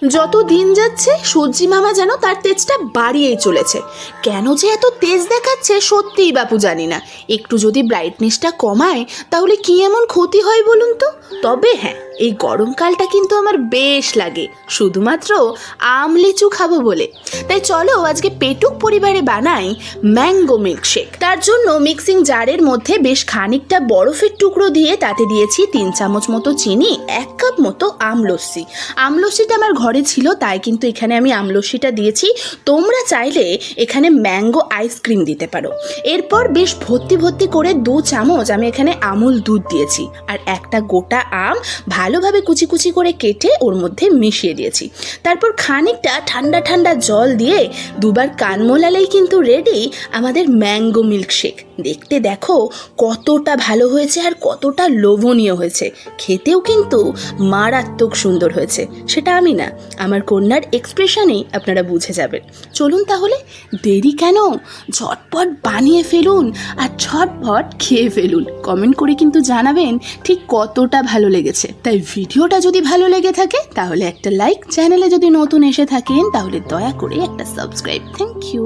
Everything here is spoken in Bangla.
যত দিন যাচ্ছে সূর্যি মামা যেন তার তেজটা বাড়িয়েই চলেছে। কেন যে এত তেজ দেখাচ্ছে সত্যিই বাপু জানি না। একটু যদি ব্রাইটনেসটা কমায় তাহলে কি এমন ক্ষতি হয় বলুন তো। তবে হ্যাঁ, এই গরমকালটা কিন্তু আমার বেশ লাগে, শুধুমাত্র আম লিচু খাবো বলে। তাই চলো আজকে পেটুক পরিবারে বানাই ম্যাঙ্গো মিল্কশেক। তার জন্য মিক্সিং জারের মধ্যে বেশ খানিকটা বরফের টুকরো দিয়ে তাতে দিয়েছি 3 চামচ মতো চিনি, 1 কাপ মতো আমলস্যি। আমলস্যিটা আমার ঘরে ছিল তাই কিন্তু এখানে আমি আমলস্যিটা দিয়েছি। তোমরা চাইলে এখানে ম্যাঙ্গো আইসক্রিম দিতে পারো। এরপর বেশ ভর্তি ভর্তি করে 2 চামচ আমি এখানে আমুল দুধ দিয়েছি আর একটা গোটা আম ভালোভাবে কুচি কুচি করে কেটে ওর মধ্যে মিশিয়ে দিয়েছি। তারপর খানিকটা ঠান্ডা ঠান্ডা জল দিয়ে দুবার কান মোলালেই কিন্তু রেডি আমাদের ম্যাঙ্গো মিল্কশেক। দেখতে দেখো কতটা ভালো হয়েছে আর কতটা লোভনীয় হয়েছে, খেতেও কিন্তু মারাত্মক সুন্দর হয়েছে। সেটা আমি না, আমার কন্যার এক্সপ্রেশনেই আপনারা বুঝে যাবেন। চলুন তাহলে, দেরি কেন, ঝটপট বানিয়ে ফেলুন আর ঝটপট খেয়ে ফেলুন। কমেন্ট করে কিন্তু জানাবেন ঠিক কতটা ভালো লেগেছে। তাই ভিডিওটা যদি ভালো লেগে থাকে তাহলে একটা লাইক, চ্যানেলে যদি নতুন এসে থাকেন তাহলে দয়া করে একটা সাবস্ক্রাইব। Thank you.